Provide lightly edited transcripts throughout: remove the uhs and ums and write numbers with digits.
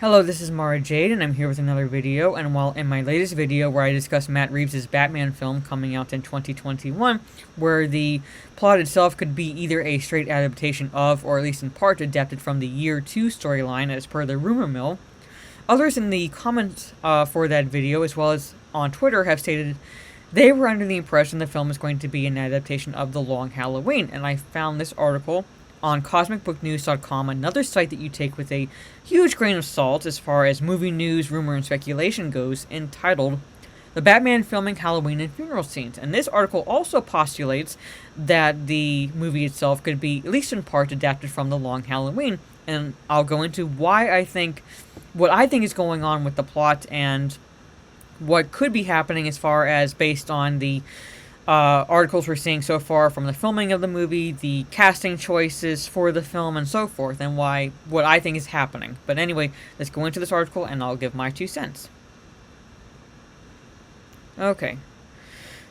Hello, this is Mara Jade, and I'm here with another video. And while in my latest video, where I discussed Matt Reeves' Batman film coming out in 2021, where the plot itself could be either a straight adaptation of, or at least in part adapted from the Year 2 storyline as per the rumor mill, others in the comments for that video, as well as on Twitter, have stated they were under the impression the film is going to be an adaptation of The Long Halloween, and I found this article on cosmicbooknews.com, another site that you take with a huge grain of salt as far as movie news, rumor, and speculation goes, entitled The Batman Filming Halloween and Funeral Scenes. And this article also postulates that the movie itself could be, at least in part, adapted from The Long Halloween. And I'll go into what I think is going on with the plot and what could be happening as far as based on the articles we're seeing so far from the filming of the movie, the casting choices for the film, and so forth, and what I think is happening. But anyway, let's go into this article, and I'll give my 2 cents. Okay.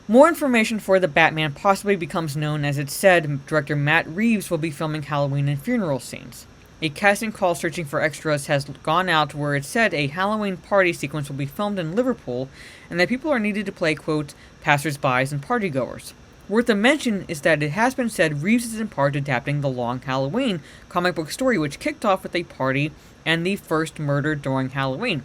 More information for the Batman possibly becomes known as it said director Matt Reeves will be filming Halloween and funeral scenes. A casting call searching for extras has gone out where it said a Halloween party sequence will be filmed in Liverpool and that people are needed to play, quote, passers-bys and partygoers. Worth a mention is that it has been said Reeves is in part adapting The Long Halloween comic book story, which kicked off with a party and the first murder during Halloween.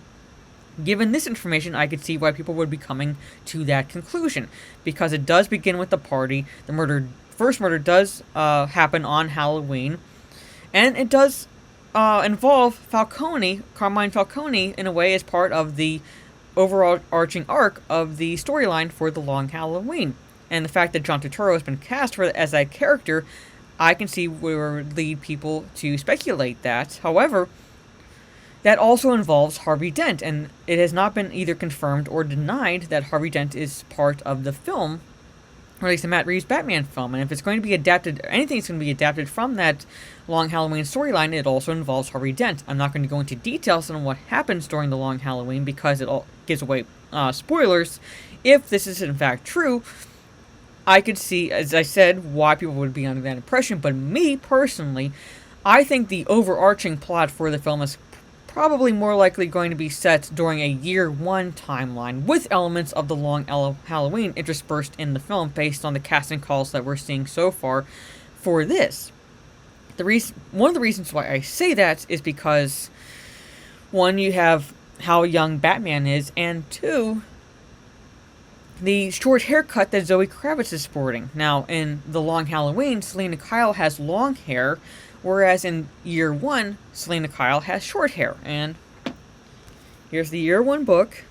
Given this information, I could see why people would be coming to that conclusion, because it does begin with the party. The first murder does happen on Halloween, and it does involve Carmine Falcone, in a way, as part of the overall arching arc of the storyline for The Long Halloween. And the fact that John Turturro has been cast as that character, I can see where would lead people to speculate that. However, that also involves Harvey Dent, and it has not been either confirmed or denied that Harvey Dent is part of the film, or at least the Matt Reeves Batman film. And if it's going to be adapted, anything that's going to be adapted from that Long Halloween storyline, it also involves Harvey Dent. I'm not going to go into details on what happens during the Long Halloween because it all gives away spoilers. If this is in fact true, I could see, as I said, why people would be under that impression. But me, personally, I think the overarching plot for the film is probably more likely going to be set during a Year 1 timeline, with elements of the Long Halloween interspersed in the film based on the casting calls that we're seeing so far for this. One of the reasons why I say that is because, 1, you have how young Batman is, and 2, the short haircut that Zoe Kravitz is sporting. Now, in The Long Halloween, Selena Kyle has long hair, whereas in Year 1, Selena Kyle has short hair. And here's the Year 1 book.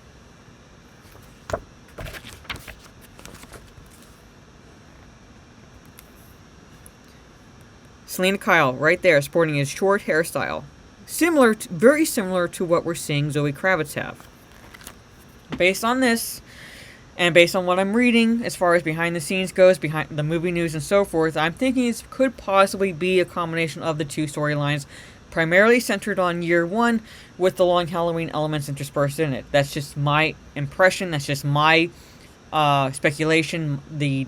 Selena Kyle, right there, sporting his short hairstyle. Very similar to what we're seeing Zoe Kravitz have. Based on this, and based on what I'm reading, as far as behind the scenes goes, behind the movie news and so forth, I'm thinking this could possibly be a combination of the 2 storylines, primarily centered on Year 1, with the Long Halloween elements interspersed in it. That's just my impression, that's just my speculation, the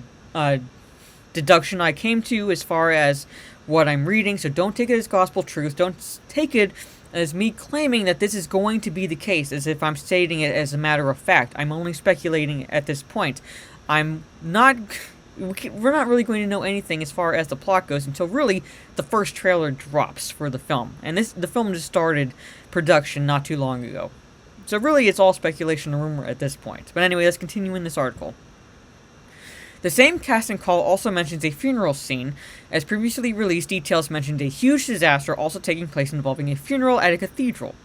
deduction I came to as far as what I'm reading, so don't take it as gospel truth, don't take it as me claiming that this is going to be the case, as if I'm stating it as a matter of fact. I'm only speculating at this point. We're not really going to know anything as far as the plot goes until really the first trailer drops for the film. And the film just started production not too long ago. So really it's all speculation and rumor at this point. But anyway, let's continue in this article. The same casting call also mentions a funeral scene. As previously released, details mentioned a huge disaster also taking place involving a funeral at a cathedral.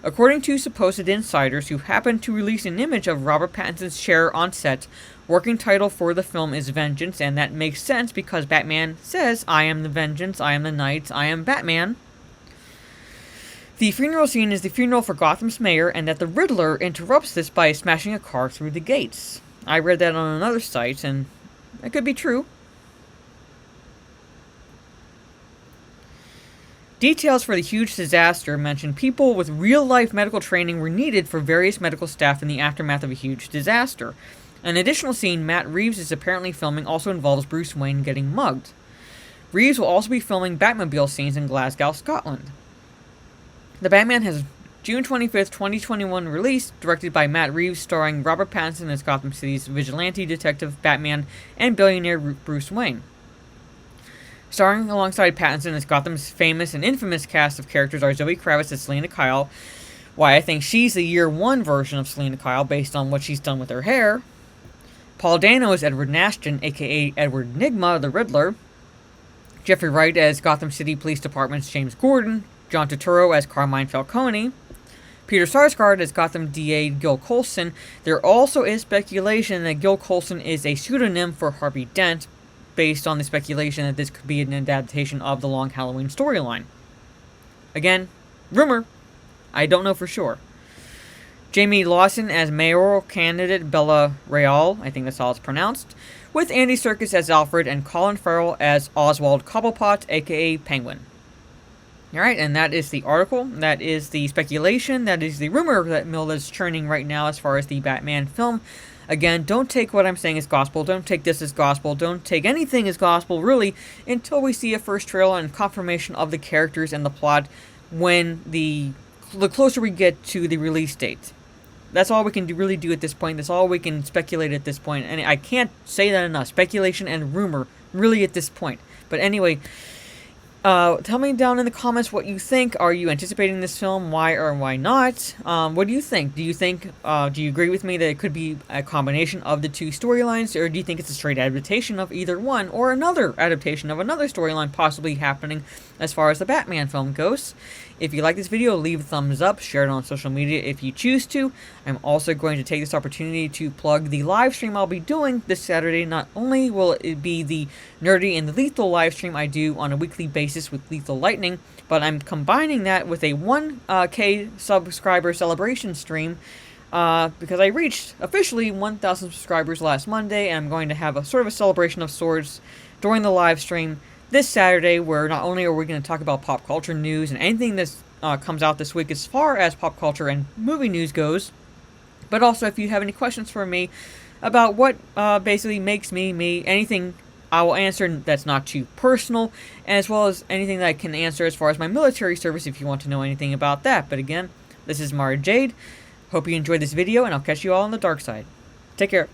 According to supposed insiders who happened to release an image of Robert Pattinson's chair on set, working title for the film is Vengeance, and that makes sense because Batman says, "I am the vengeance, I am the night, I am Batman." The funeral scene is the funeral for Gotham's mayor, and that the Riddler interrupts this by smashing a car through the gates. I read that on another site, and that could be true. Details for the huge disaster mention people with real-life medical training were needed for various medical staff in the aftermath of a huge disaster. An additional scene Matt Reeves is apparently filming also involves Bruce Wayne getting mugged. Reeves will also be filming Batmobile scenes in Glasgow, Scotland. The Batman has June 25th, 2021 release, directed by Matt Reeves, starring Robert Pattinson as Gotham City's vigilante detective Batman and billionaire Bruce Wayne. Starring alongside Pattinson as Gotham's famous and infamous cast of characters are Zoe Kravitz as Selena Kyle, why I think she's the year one version of Selena Kyle based on what she's done with her hair. Paul Dano as Edward Nashton, aka Edward Nygma, the Riddler. Jeffrey Wright as Gotham City Police Department's James Gordon. John Turturro as Carmine Falcone. Peter Sarsgaard as Gotham DA Gil Colson. There also is speculation that Gil Colson is a pseudonym for Harvey Dent, based on the speculation that this could be an adaptation of the Long Halloween storyline. Again, rumor. I don't know for sure. Jamie Lawson as mayoral candidate Bella Real, I think that's how it's pronounced, with Andy Serkis as Alfred and Colin Farrell as Oswald Cobblepot, aka Penguin. Alright, and that is the article, that is the speculation, that is the rumor that Mill is churning right now as far as the Batman film. Again, don't take what I'm saying as gospel, don't take this as gospel, don't take anything as gospel, really, until we see a first trailer and confirmation of the characters and the plot when the closer we get to the release date. That's all we can really do at this point. That's all we can speculate at this point. And I can't say that enough. Speculation and rumor, really, at this point. But anyway, tell me down in the comments what you think. Are you anticipating this film? Why or why not? What do you think? Do you agree with me that it could be a combination of the two storylines? Or do you think it's a straight adaptation of either one? Or another adaptation of another storyline possibly happening as far as the Batman film goes? If you like this video, leave a thumbs up, share it on social media if you choose to. I'm also going to take this opportunity to plug the live stream I'll be doing this Saturday. Not only will it be the Nerdy and the Lethal live stream I do on a weekly basis with Lethal Lightning, but I'm combining that with a 1K subscriber celebration stream because I reached officially 1,000 subscribers last Monday, and I'm going to have a sort of a celebration of sorts during the live stream this Saturday, where not only are we going to talk about pop culture news and anything that comes out this week as far as pop culture and movie news goes, but also if you have any questions for me about what basically makes me me, anything I will answer that's not too personal, as well as anything that I can answer as far as my military service if you want to know anything about that. But again, this is Mara Jade. Hope you enjoyed this video, and I'll catch you all on the dark side. Take care.